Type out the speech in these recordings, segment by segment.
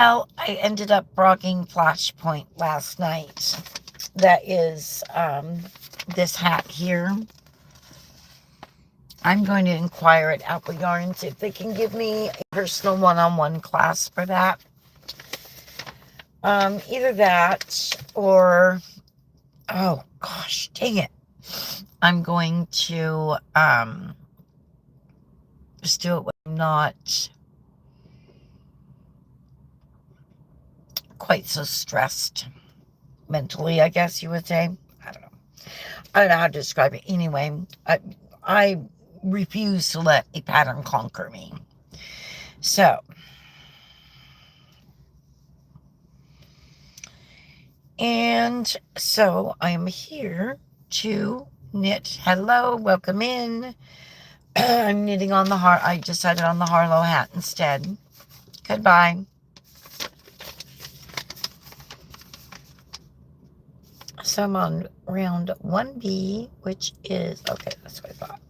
Well, I ended up rocking Flashpoint last night. That is this hat here. I'm going to inquire at Apple Yarns if they can give me a personal one-on-one class for that. Either that or, oh gosh, dang it. I'm going to just do it when I'm not quite so stressed mentally, I guess you would say. I don't know. I don't know how to describe it. Anyway, I refuse to let a pattern conquer me. So, and so I am here to knit. Hello, welcome in. I'm knitting on the I decided on the Harlow hat instead. Goodbye. So I'm on round 1B, which is, okay, that's what I thought.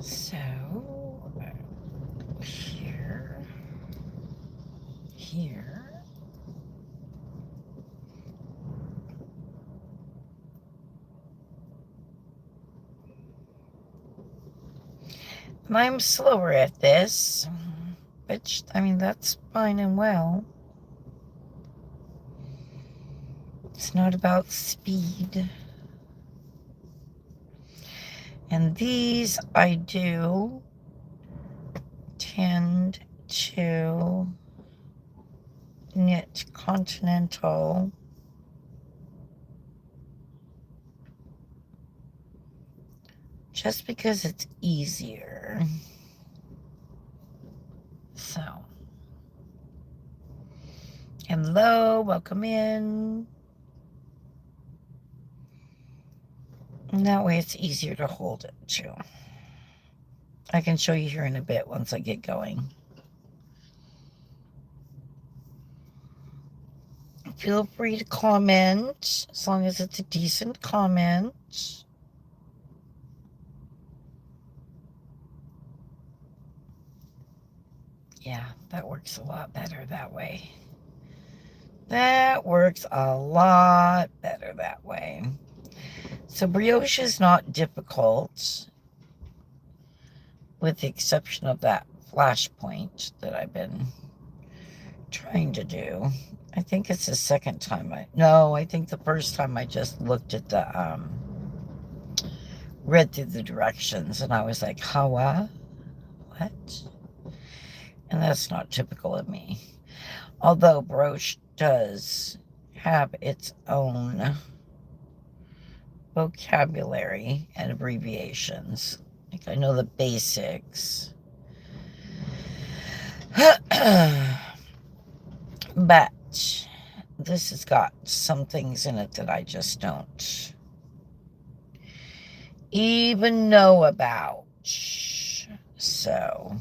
So, here. And I'm slower at this, which, I mean, that's fine and well. It's not about speed. And these I do tend to knit continental just because it's easier. So, hello, welcome in. And that way it's easier to hold it too. I can show you here in a bit once I get going. Feel free to comment as long as it's a decent comment. Yeah, that works a lot better that way. That works a lot better that way. So brioche is not difficult, with the exception of that flashpoint that I've been trying to do. I think it's the second time I think the first time I just looked at the, read through the directions and I was like, Hawa? What? And that's not typical of me. Although brioche does have its own vocabulary and abbreviations. Like I know the basics. But this has got some things in it that I just don't even know about. So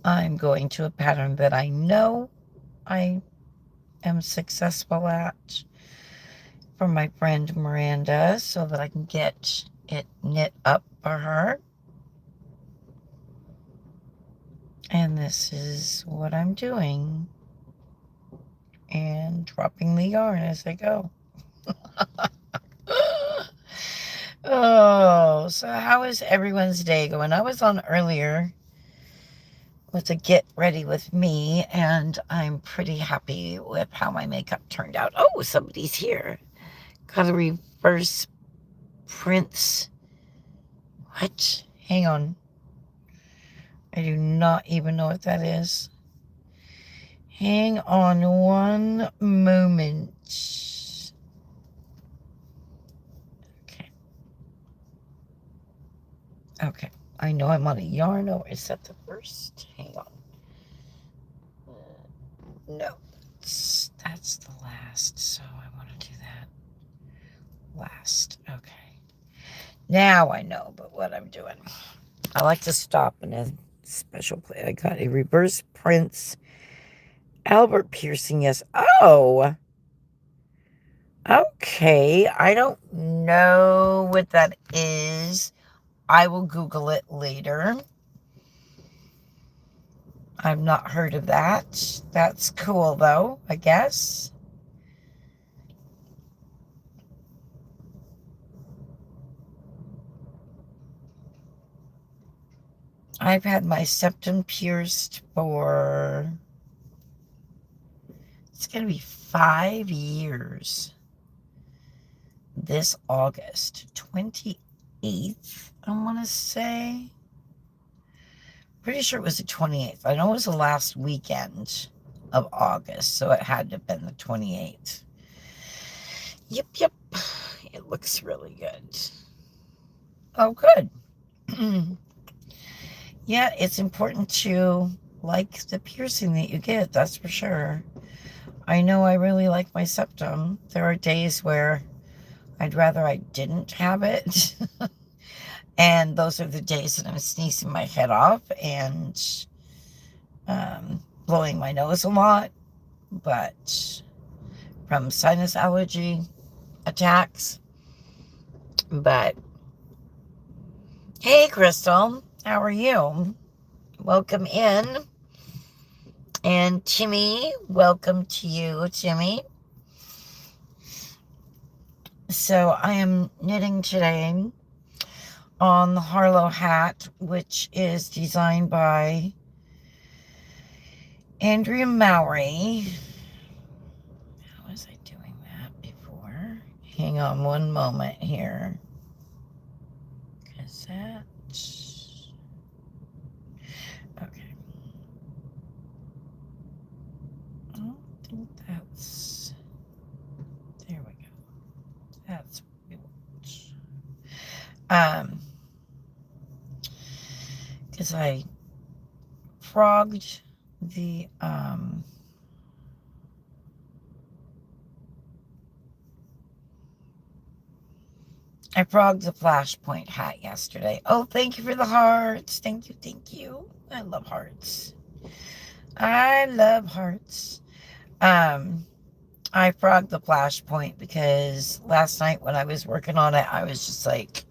I'm going to a pattern that I know I am successful at from my friend Miranda so that I can get it knit up for her. And this is what I'm doing. And dropping the yarn as I go. Oh, so how is everyone's day going? I was on earlier with a get ready with me, and I'm pretty happy with how my makeup turned out. Oh, somebody's here. Got a reverse Prince. What? Hang on. I do not even know what that is. Hang on one moment. Okay. Okay. I know I'm on a yarn. Oh, is that the first? Hang on. No. That's the last. So I want to do that last. Okay. Now I know but what I'm doing. I like to stop in a special place. I got a reverse Prince Albert piercing. Yes. Oh. Okay. I don't know what that is. I will Google it later. I've not heard of that. That's cool, though, I guess. I've had my septum pierced for, it's going to be 5 years this August. 28th, I want to say. Pretty sure it was the 28th. I know it was the last weekend of August, so it had to have been the 28th. Yep. It looks really good. Oh, good. Yeah, it's important to like the piercing that you get, that's for sure. I know I really like my septum. There are days where I'd rather I didn't have it. And those are the days that I'm sneezing my head off and blowing my nose a lot. But from sinus allergy attacks. But hey, Crystal, how are you? Welcome in. And Timmy, welcome to you, Timmy. So I am knitting today on the Harlow Hat, which is designed by Andrea Mowry. How was I doing that before? Hang on one moment here. Because that's... Okay. I don't think that's... There we go. That's what we want. Because I frogged the flashpoint hat yesterday. Oh, thank you for the hearts. Thank you. I love hearts. I frogged the flashpoint because last night when I was working on it, I was just like,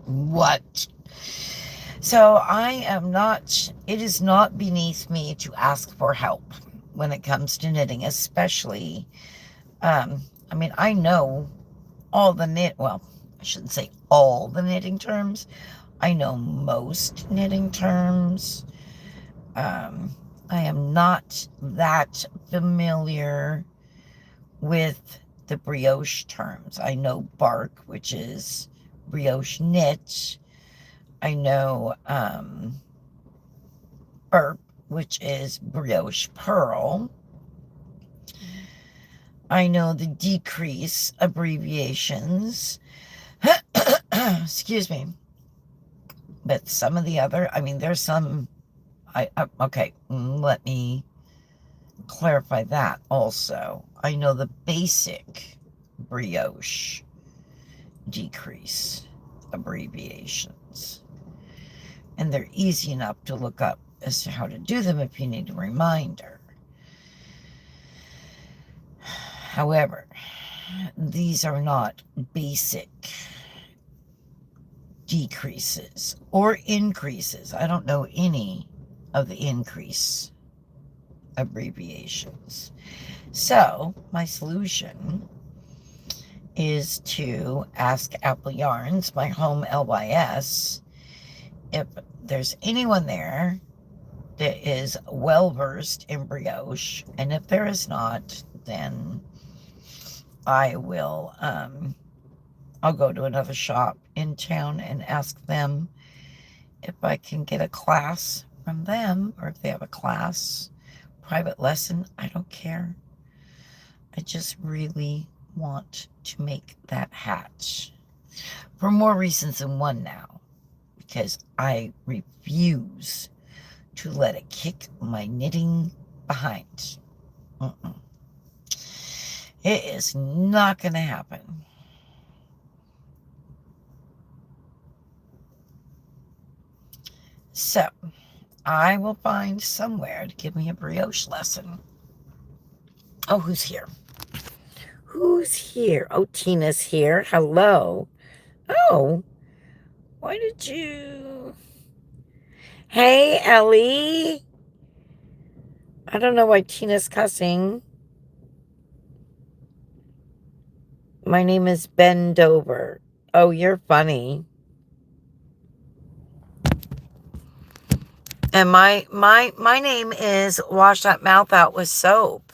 what? So it is not beneath me to ask for help when it comes to knitting, especially, I know all the well, I shouldn't say all the knitting terms. I know most knitting terms. I am not that familiar with the brioche terms. I know bark, which is brioche knit. I know burp, which is brioche purl. I know the decrease abbreviations. Excuse me. But some of the other, there's some, okay, let me clarify that also. I know the basic brioche decrease abbreviations. And they're easy enough to look up as to how to do them if you need a reminder. However, these are not basic decreases or increases. I don't know any of the increase abbreviations. So my solution is to ask Apple Yarns, my home LYS, if there's anyone there that is well-versed in brioche, and if there is not, then I will, I'll go to another shop in town and ask them if I can get a class from them, or if they have a class, private lesson. I don't care. I just really want to make that hat for more reasons than one now, because I refuse to let it kick my knitting behind. It is not going to happen. So, I will find somewhere to give me a brioche lesson. Oh, who's here? Who's here? Oh, Tina's here. Hello. Oh, why did you... Hey, Ellie. I don't know why Tina's cussing. My name is Ben Dover. Oh, you're funny. And my name is Wash That Mouth Out with Soap.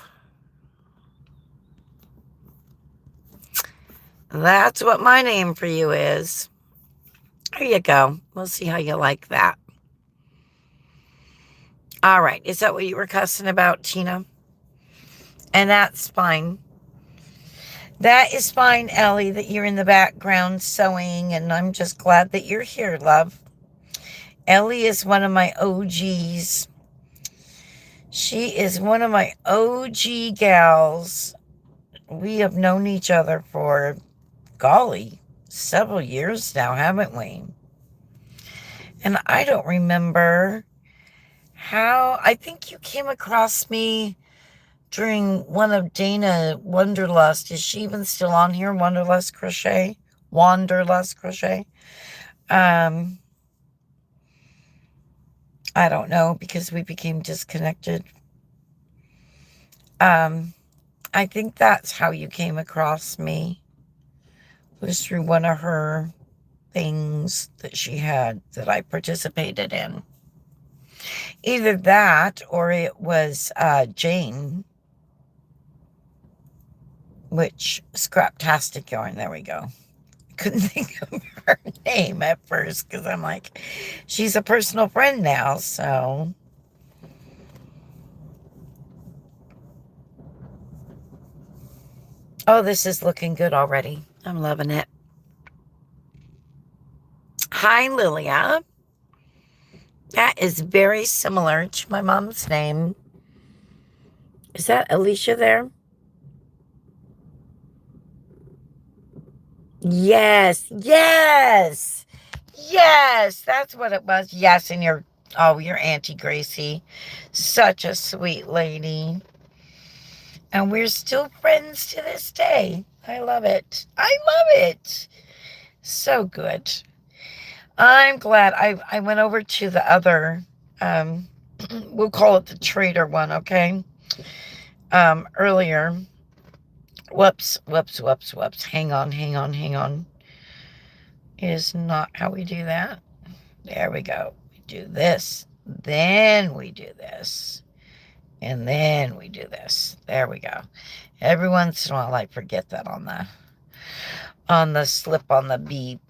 That's what my name for you is. There you go. We'll see how you like that. All right. Is that what you were cussing about, Tina? And that's fine. That is fine, Ellie, that you're in the background sewing, and I'm just glad that you're here, love. Ellie is one of my OGs. She is one of my OG gals. We have known each other for, golly, several years now, haven't we? And I don't remember how. I think you came across me during one of Dana Wanderlust. Is she even still on here? Wanderlust Crochet? Wanderlust Crochet? I don't know, because we became disconnected. I think that's how you came across me. Was through one of her things that she had that I participated in. Either that or it was Jane, which Scraptastic Yarn. There we go. Couldn't think of her name at first because I'm like, she's a personal friend now, so. Oh, this is looking good already. I'm loving it. Hi, Linnea. That is very similar to my mom's name. Is that Alicia there? Yes, yes, yes, that's what it was. Yes, and your Auntie Gracie, such a sweet lady. And we're still friends to this day. I love it. I love it. So good. I'm glad I went over to the other, we'll call it the trader one, okay? Earlier. Whoops. Hang on. Is not how we do that. There we go. We do this. Then we do this. And then we do this. There we go. Every once in a while I forget that on the slip, on the bead,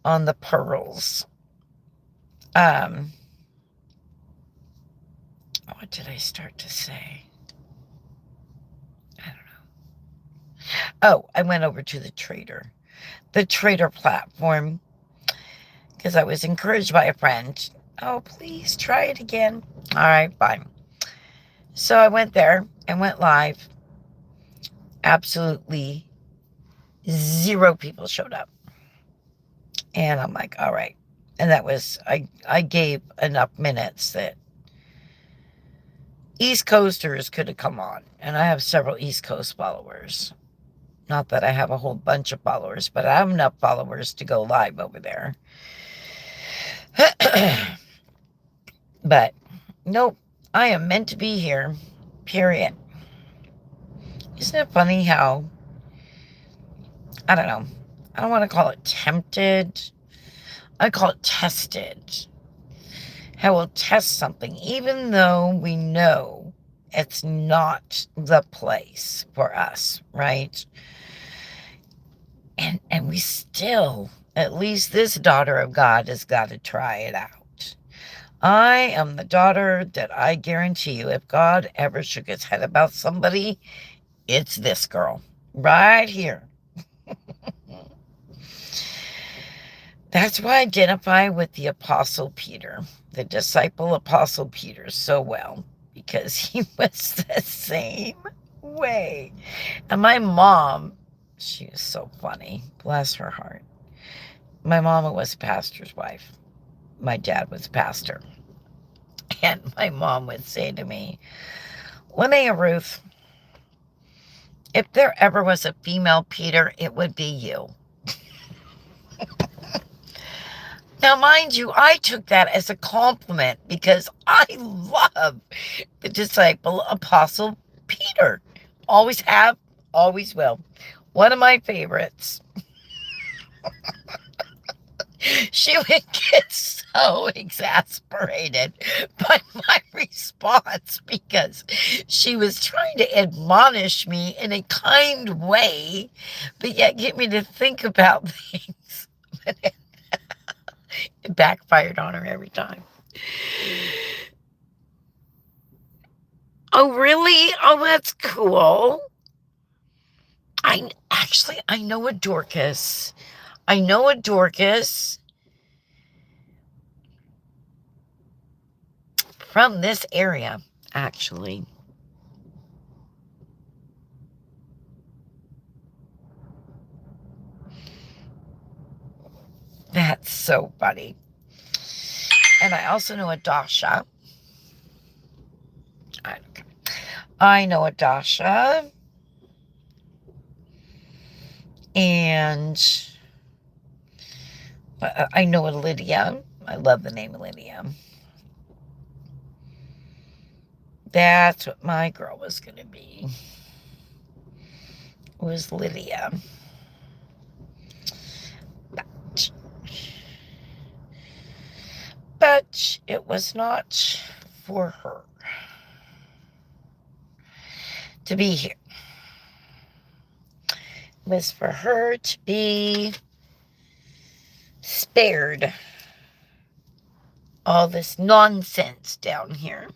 on the pearls. What did I start to say? I don't know. Oh, I went over to the trader platform, because I was encouraged by a friend. Oh, please try it again. All right, fine. So I went there and went live. Absolutely 0 people showed up. And I'm like, all right. And that was, I gave enough minutes that East Coasters could have come on. And I have several East Coast followers. Not that I have a whole bunch of followers, but I have enough followers to go live over there. But nope, I am meant to be here, period. Isn't it funny how, I don't know, I don't want to call it tempted, I call it tested. How we'll test something even though we know it's not the place for us, right? And we still, at least this daughter of God, has got to try it out. I am the daughter that I guarantee you, if God ever shook his head about somebody, it's this girl right here. That's why I identify with the Apostle Peter, the disciple Apostle Peter, so well, because he was the same way. And my mom, she was so funny, bless her heart. My mama was a pastor's wife. My dad was a pastor. And my mom would say to me, Linnea Ruth, if there ever was a female Peter, it would be you. Now, mind you, I took that as a compliment because I love the disciple Apostle Peter. Always have, always will. One of my favorites. She would get so exasperated by my response because she was trying to admonish me in a kind way, but yet get me to think about things. It backfired on her every time. Oh, really? Oh, that's cool. I know a Dorcas. I know a Dorcas from this area, actually. That's so funny. And I also know a Dasha. I know a Dasha. And I know a Lydia. I love the name Lydia. That's what my girl was going to be. Was Lydia. But it was not for her to be here. It was for her to be spared all this nonsense down here.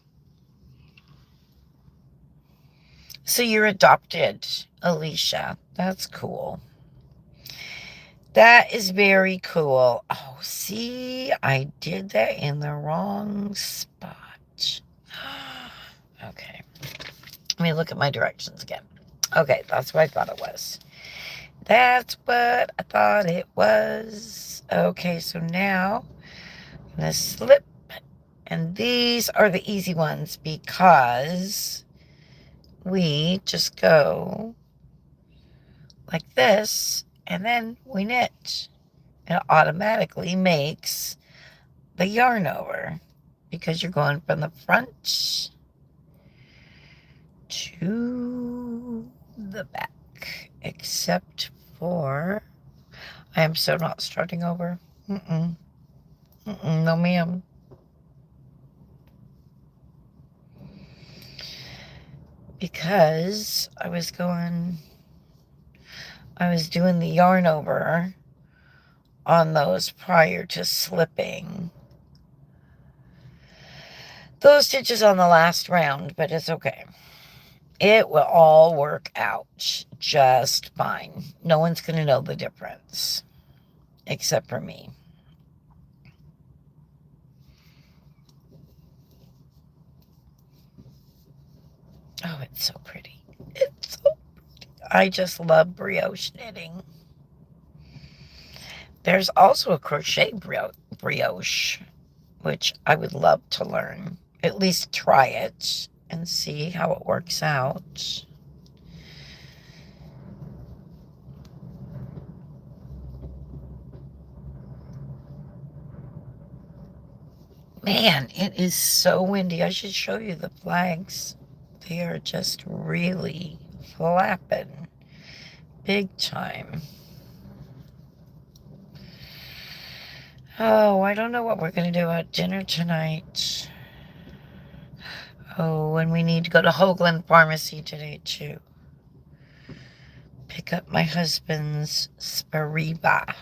So you're adopted, Alicia. That's cool. That is very cool. Oh, see, I did that in the wrong spot. Okay. Let me look at my directions again. Okay, that's what I thought it was. That's what I thought it was. Okay, so now I'm going to slip. And these are the easy ones because we just go like this. And then we knit, and it automatically makes the yarn over because you're going from the front to the back, except for, I am so not starting over. No ma'am. Because I was doing the yarn over on those prior to slipping those stitches on the last round, but it's okay. It will all work out just fine. No one's going to know the difference except for me. Oh, it's so pretty. It's so pretty. I just love brioche knitting. There's also a crochet brioche, which I would love to learn. At least try it and see how it works out. Man, it is so windy. I should show you the flags. They are just really flapping big time. Oh, I don't know what we're going to do at dinner tonight. Oh, and we need to go to Hoagland Pharmacy today, too. Pick up my husband's Spiriva.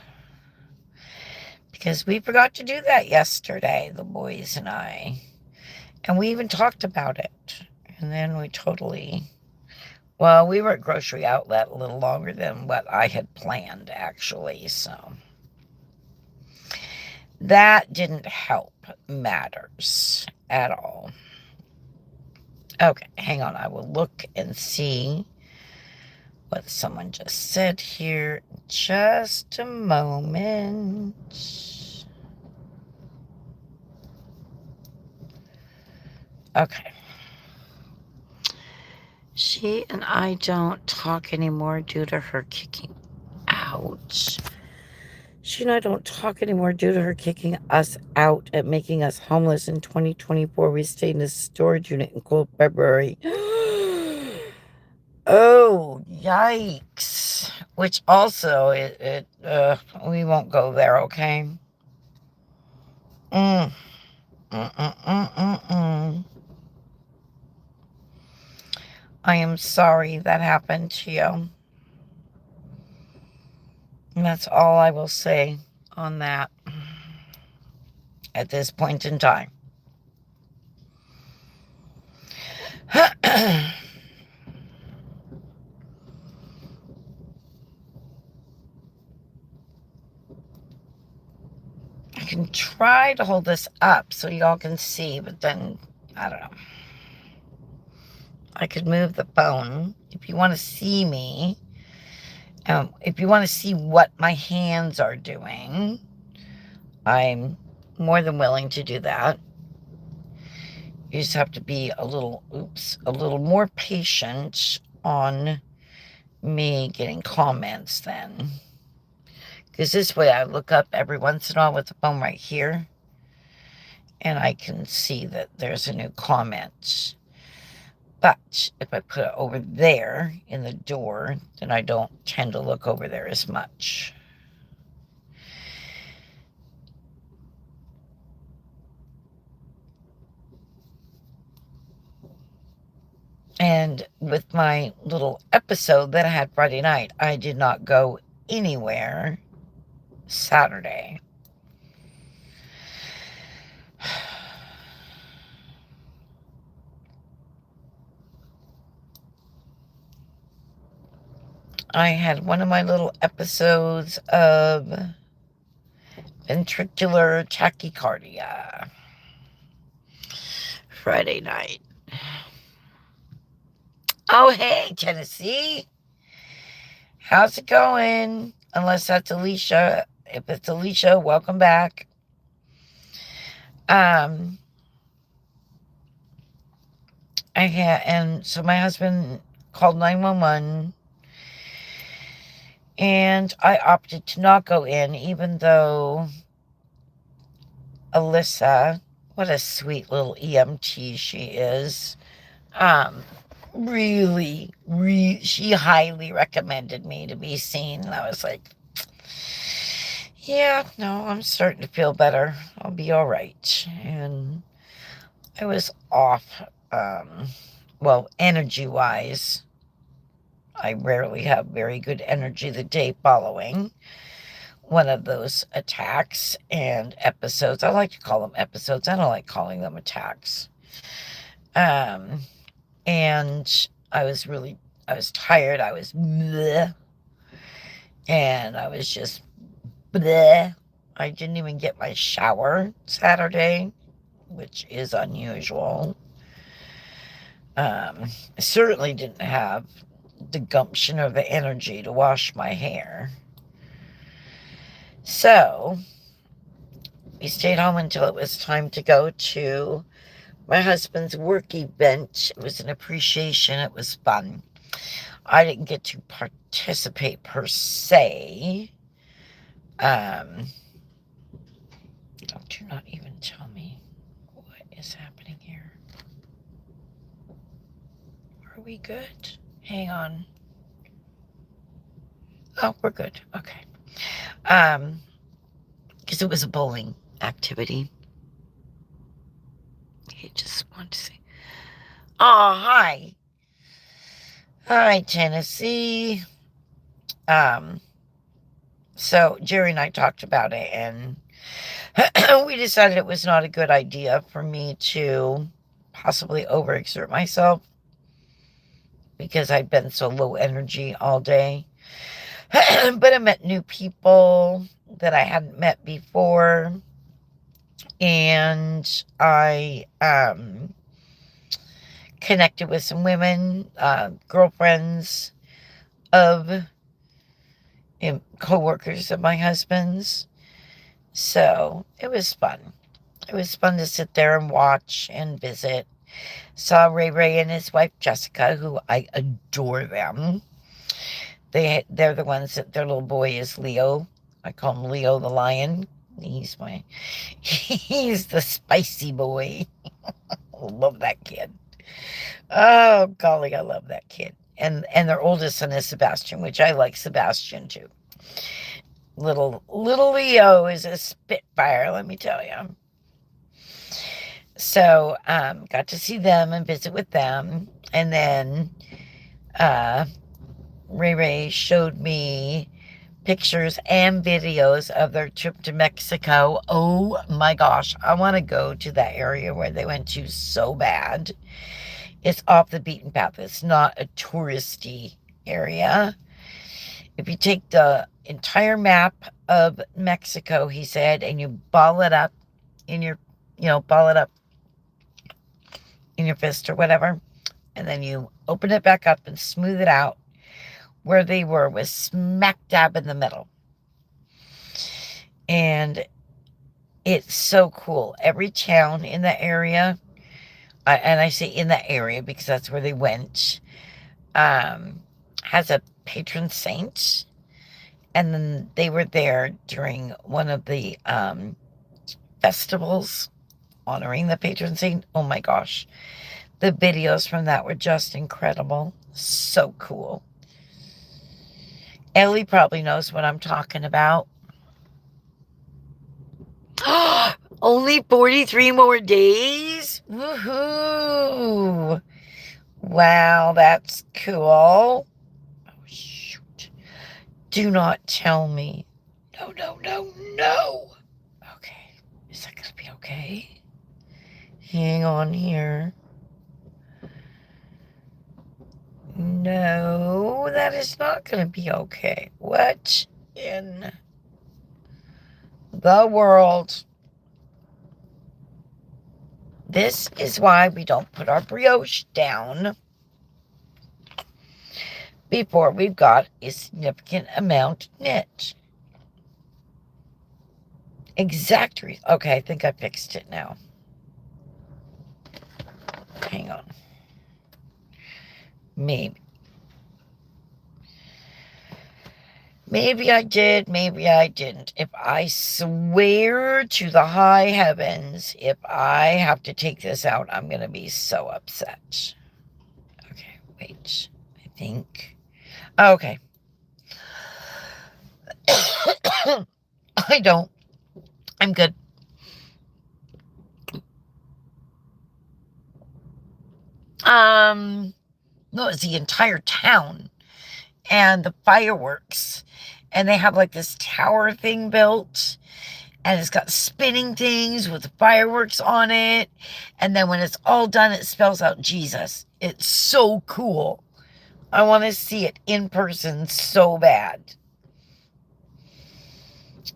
Because we forgot to do that yesterday, the boys and I. And we even talked about it. And then we totally... Well, we were at Grocery Outlet a little longer than what I had planned, actually, so... That didn't help matters at all. Okay, hang on. I will look and see what someone just said here. Just a moment. Okay. She and I don't talk anymore due to her kicking out. She and I don't talk anymore due to her kicking us out and making us homeless in 2024. We stayed in a storage unit in cold February. Oh, yikes. Which also, we won't go there, okay? Mm. Mm-mm-mm-mm-mm. I am sorry that happened to you. And that's all I will say on that at this point in time. I can try to hold this up so y'all can see, but then, I don't know. I could move the phone if you want to see me. If you want to see what my hands are doing, I'm more than willing to do that. You just have to be a little more patient on me getting comments then. Because this way I look up every once in a while with the phone right here, and I can see that there's a new comment. But if I put it over there in the door, then I don't tend to look over there as much. And with my little episode that I had Friday night, I did not go anywhere Saturday. I had one of my little episodes of ventricular tachycardia Friday night. Oh, hey, Tennessee. How's it going? Unless that's Alicia. If it's Alicia, welcome back. So my husband called 911, and I opted to not go in, even though Alyssa, what a sweet little EMT she is, she highly recommended me to be seen. And I was like, yeah, no, I'm starting to feel better. I'll be all right. And I was off, energy-wise. I rarely have very good energy the day following one of those attacks and episodes. I like to call them episodes. I don't like calling them attacks. And I was tired. I was bleh, and I was just bleh. I didn't even get my shower Saturday, which is unusual. I certainly didn't have the gumption or the energy to wash my hair. So we stayed home until it was time to go to my husband's work event. It was an appreciation. It was fun. I didn't get to participate per se. Do not even tell me what is happening here. Are we good? Hang on. Oh, we're good. Okay. Because it was a bowling activity. He just wanted to say, oh, hi. Hi, Tennessee. So Jerry and I talked about it, and we decided it was not a good idea for me to possibly overexert myself because I'd been so low energy all day. But I met new people that I hadn't met before, and I connected with some women, girlfriends of co-workers of my husband's. So it was fun. It was fun to sit there and watch and visit. Saw Ray and his wife Jessica, who I adore them. They're the ones that their little boy is Leo, I call him Leo the Lion. He's the spicy boy. Love that kid. Oh, golly, I love that kid. And their oldest son is Sebastian, which I like Sebastian too. Little Leo is a spitfire, let me tell you. So, got to see them and visit with them. And then Ray showed me pictures and videos of their trip to Mexico. Oh my gosh, I want to go to that area where they went to so bad. It's off the beaten path. It's not a touristy area. If you take the entire map of Mexico, he said, and you ball it up in your, ball it up in your fist or whatever, and then you open it back up and smooth it out, where they were was smack dab in the middle. And it's so cool. Every town in the area, and I say in the area because that's where they went, has a patron saint. And then they were there during one of the festivals honoring the patron saint. Oh my gosh. The videos from that were just incredible. So cool. Ellie probably knows what I'm talking about. Only 43 more days? Woohoo! Wow, that's cool. Oh, shoot. Do not tell me. No. Okay. Is that going to be okay? Hang on here. No, that is not going to be okay. What in the world? This is why we don't put our brioche down before we've got a significant amount knit. Exactly. Okay, I think I fixed it now. Hang on. Maybe I did, maybe I didn't. If I swear to the high heavens, if I have to take this out, I'm going to be so upset. Okay, wait. I think. Okay. I don't. I'm good. No, it's the entire town and the fireworks, and they have like this tower thing built, and it's got spinning things with fireworks on it, and then when it's all done, it spells out Jesus. It's so cool. I want to see it in person so bad.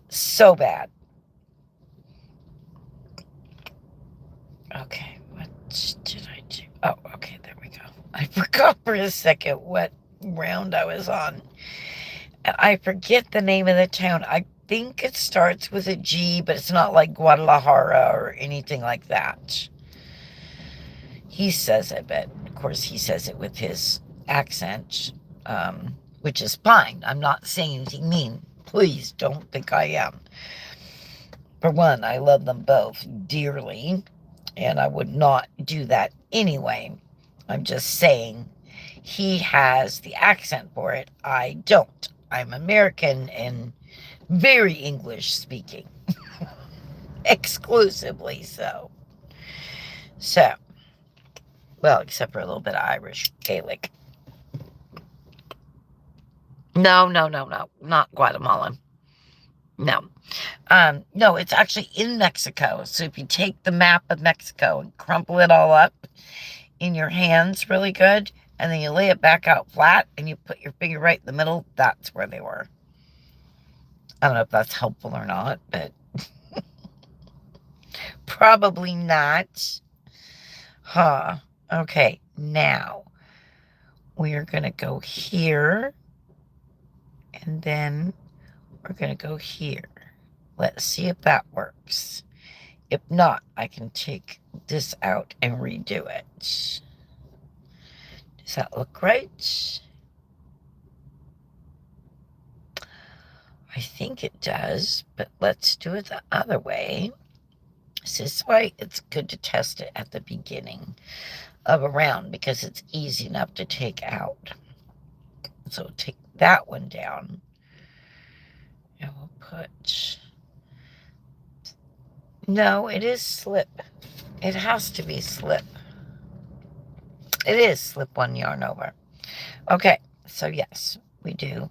So bad. Okay, what did I do? Oh, okay, there we go. I forgot for a second what round I was on. I forget the name of the town. I think it starts with a G, but it's not like Guadalajara or anything like that. He says it, but of course he says it with his accent, which is fine. I'm not saying anything mean. Please don't think I am. For one, I love them both dearly, and I would not do that anyway. I'm just saying he has the accent for it. I don't. I'm American and very English speaking. Exclusively so. So, well, except for a little bit of Irish Gaelic. No, not Guatemalan. No. No, it's actually in Mexico. So if you take the map of Mexico and crumple it all up in your hands really good, and then you lay it back out flat, and you put your finger right in the middle, that's where they were. I don't know if that's helpful or not, but probably not. Huh. Okay, now we are going to go here, and then we're going to go here. Let's see if that works. If not, I can take this out and redo it. Does that look right? I think it does, but let's do it the other way. This is why it's good to test it at the beginning of a round, because it's easy enough to take out. So take that one down, and we'll put, no, it is slip. It has to be slip. It is slip one yarn over. Okay, so yes, we do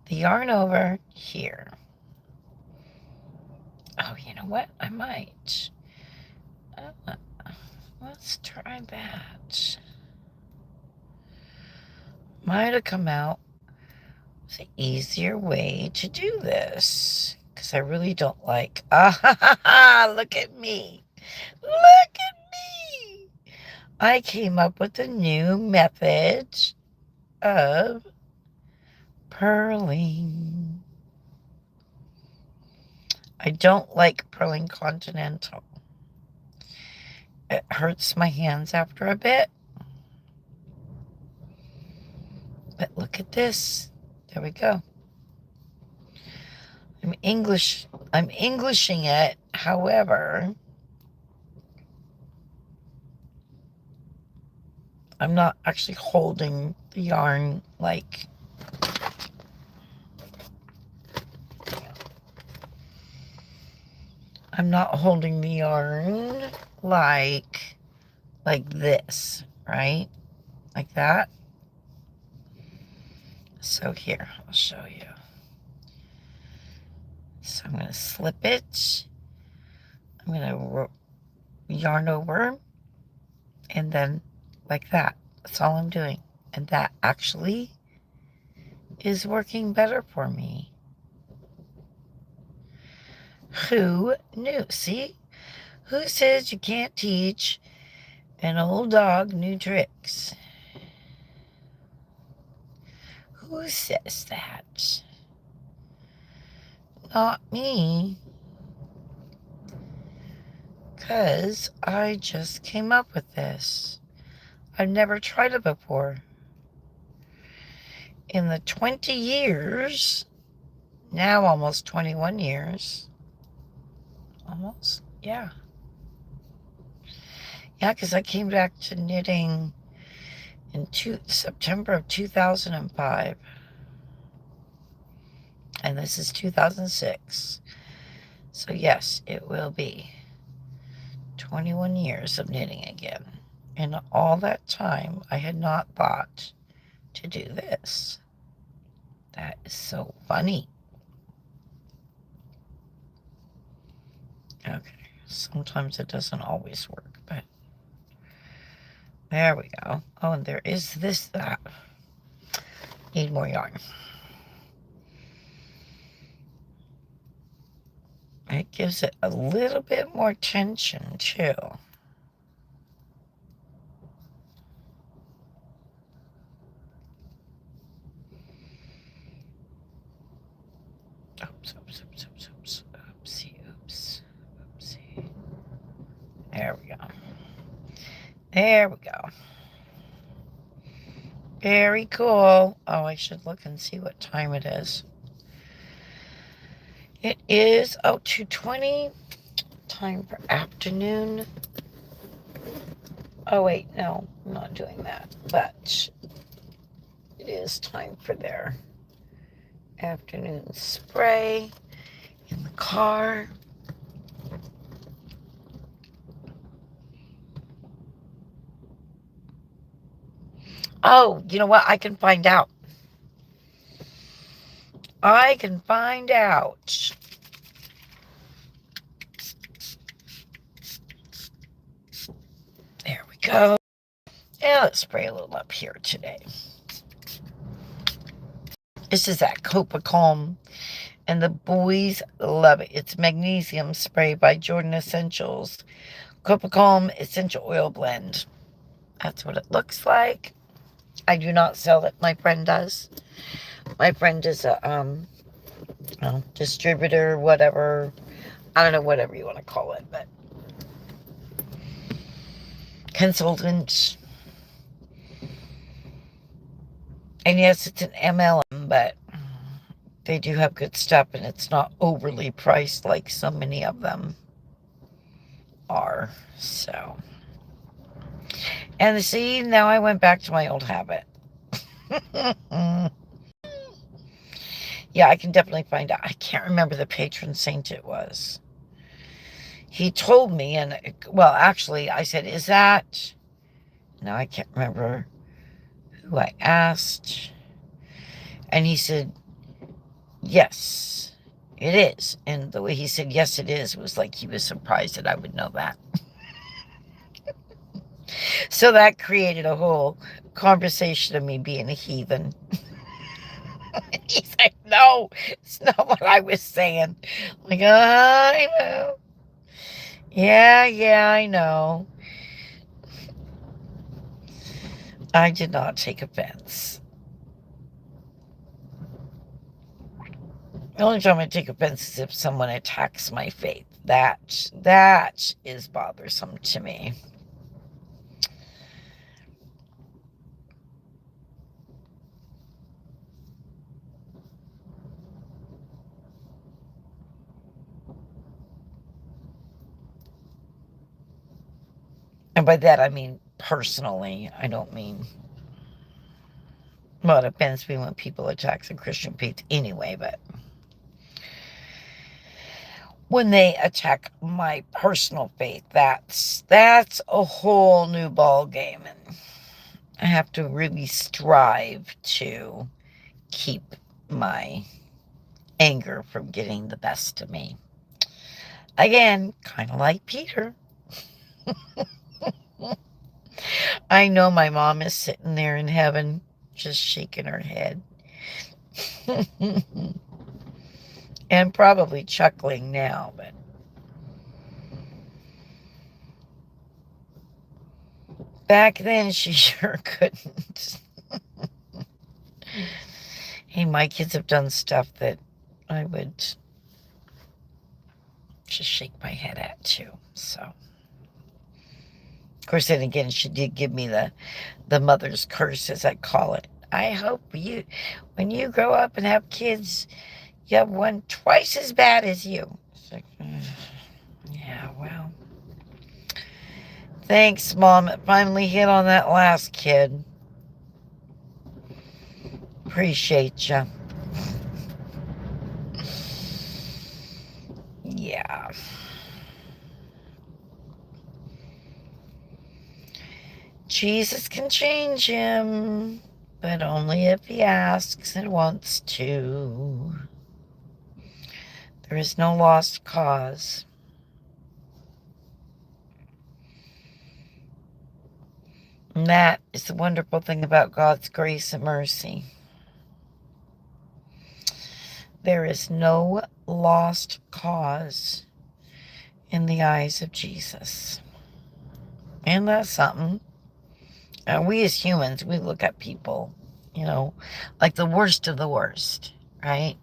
the yarn over here. Oh, you know what? I might. Let's try that. Might have come out with an easier way to do this, because I really don't like. Look at me. Look at me. I came up with a new method of purling. I don't like purling continental. It hurts my hands after a bit. But look at this. There we go. I'm Englishing it. However, I'm not actually holding the yarn like, I'm not holding the yarn like this, right? Like that. So here, I'll show you. So I'm going to slip it. I'm going to yarn over, and then like that. That's all I'm doing. And that actually is working better for me. Who knew? See? Who says you can't teach an old dog new tricks? Who says that? Not me. Because I just came up with this. I've never tried it before. In the 20 years, now almost 21 years, almost, yeah. Yeah, because I came back to knitting in September of 2005. And this is 2006. So yes, it will be 21 years of knitting again. And all that time, I had not thought to do this. That is so funny. Okay, sometimes it doesn't always work, but there we go. Oh, and there is that. Need more yarn. It gives it a little bit more tension, too. Oopsie. There we go. There we go. Very cool. Oh, I should look and see what time it is. It is, 2:20. Time for afternoon. Oh, wait, no, I'm not doing that. But it is time for their afternoon spray in the car. Oh, you know what? I can find out. There we go. And let's spray a little up here today. This is that Copa Calm, and the boys love it. It's magnesium spray by Jordan Essentials. Copa Calm Essential Oil Blend. That's what it looks like. I do not sell it. My friend does. My friend is a distributor, whatever. I don't know, whatever you want to call it, but consultant. And yes, it's an MLM, but they do have good stuff, and it's not overly priced like so many of them are. So, and see, now I went back to my old habit. Yeah, I can definitely find out. I can't remember the patron saint it was. He told me, and well, actually, I said, is that... No, I can't remember who I asked. And he said, yes, it is. And the way he said, yes, it is, was like he was surprised that I would know that. So that created a whole conversation of me being a heathen. He's like, no, it's not what I was saying. I'm like, I know. Yeah, I know. I did not take offense. The only time I take offense is if someone attacks my faith. That is bothersome to me. And by that, I mean personally. I don't mean... Well, it offends me when people attack the Christian faith anyway, but when they attack my personal faith, that's a whole new ball game, and I have to really strive to keep my anger from getting the best of me. Again, kind of like Peter. I know my mom is sitting there in heaven just shaking her head. And probably chuckling now, but back then she sure couldn't. Hey, my kids have done stuff that I would just shake my head at too. So, of course, then again, she did give me the mother's curse, as I call it. I hope when you grow up and have kids, you have one twice as bad as you. It's like, yeah, well. Thanks, Mom. It finally hit on that last kid. Appreciate ya. Yeah. Jesus can change him, but only if he asks and wants to. There is no lost cause. And that is the wonderful thing about God's grace and mercy. There is no lost cause in the eyes of Jesus. And that's something. We as humans, we look at people, like the worst of the worst, right?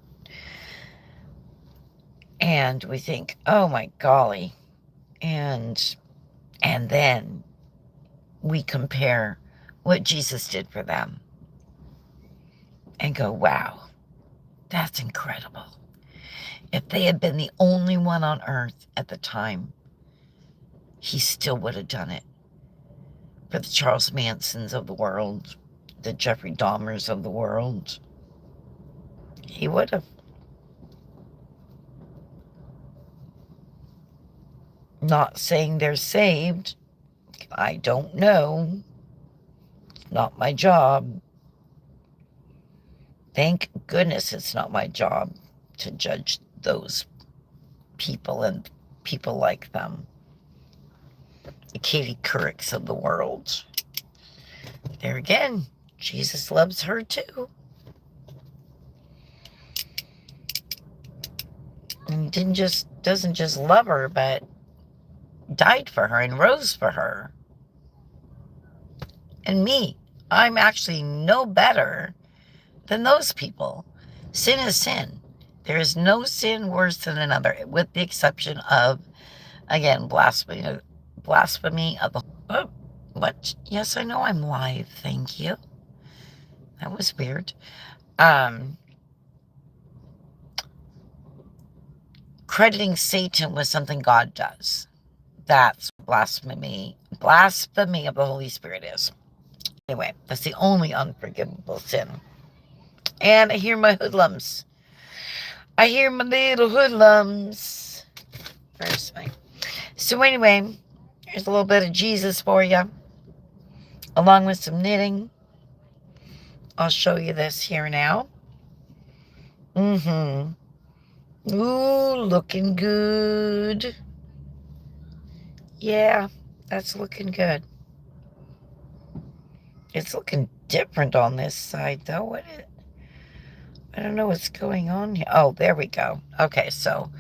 And we think, oh my golly. And then we compare what Jesus did for them and go, wow, that's incredible. If they had been the only one on earth at the time, he still would have done it. For the Charles Mansons of the world, the Jeffrey Dahmers of the world, he would have. Not saying they're saved. I don't know. It's not my job. Thank goodness it's not my job to judge those people and people like them. The Katie Courics of the world. There again, Jesus loves her too. And doesn't just love her, but died for her and rose for her. And me, I'm actually no better than those people. Sin is sin. There is no sin worse than another, with the exception of, again, blasphemy of the... Oh, what? Yes, I know I'm live. Thank you. That was weird. crediting Satan with something God does. That's blasphemy of the Holy Spirit is. Anyway, that's the only unforgivable sin. And I hear my hoodlums. I hear my little hoodlums. Where's my... So anyway, here's a little bit of Jesus for you, along with some knitting. I'll show you this here now. Ooh, looking good. Yeah, that's looking good. It's looking different on this side, though. I don't know what's going on here. Oh, there we go. Okay, so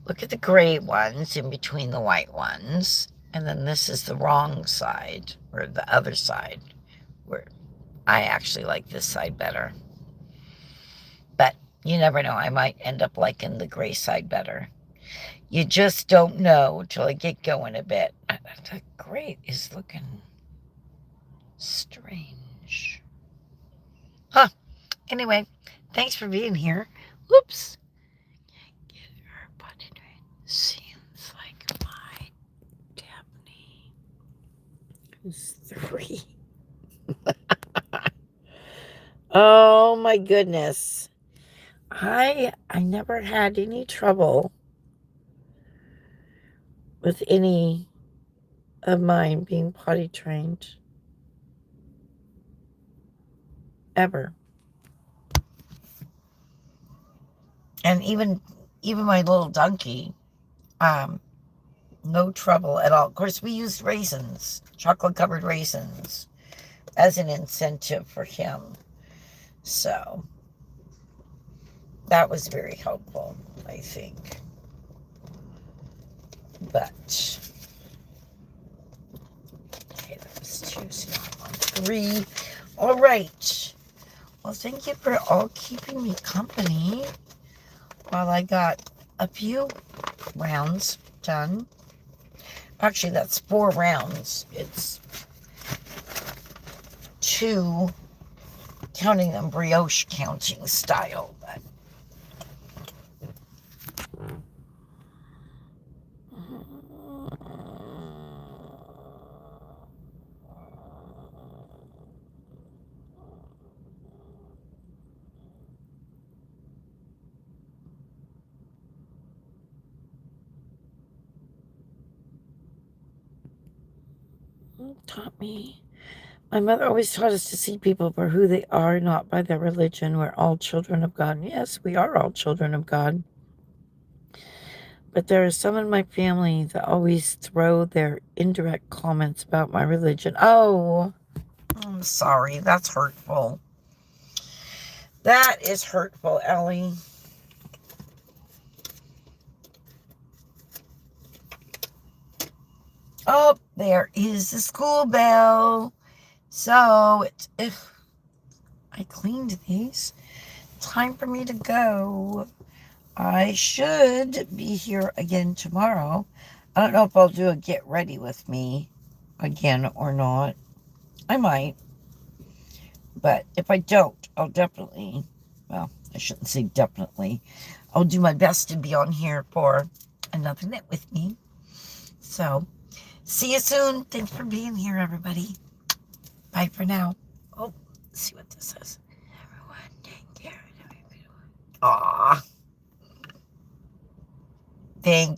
look at the gray ones in between the white ones. And then this is the wrong side, or the other side, where I actually like this side better. But you never know. I might end up liking the gray side better. You just don't know till I get going a bit. The gray is looking strange. Huh. Anyway, thanks for being here. Whoops. Get her button right. Seems like my Daphne is 3. Oh my goodness. I never had any trouble with any of mine being potty trained. Ever. And even my little donkey, no trouble at all. Of course, we used raisins, chocolate-covered raisins, as an incentive for him. So, that was very helpful, I think. But, okay, that was 2, so now I'm on 3. All right. Well, thank you for all keeping me company while I got a few rounds done. Actually, that's 4 rounds. It's 2, counting them brioche counting style. But taught me. My mother always taught us to see people for who they are, not by their religion. We're all children of God. Yes, we are all children of God. But there are some in my family that always throw their indirect comments about my religion. Oh, I'm sorry. That's hurtful. That is hurtful, Ellie. Oh, there is the school bell. So, if I cleaned these, time for me to go. I should be here again tomorrow. I don't know if I'll do a get ready with me again or not. I might. But if I don't, I'll definitely, well, I shouldn't say definitely. I'll do my best to be on here for another knit with me. So, see you soon. Thanks for being here, everybody. Bye for now. Oh, let's see what this says. Everyone, take care. Aww. Thank you.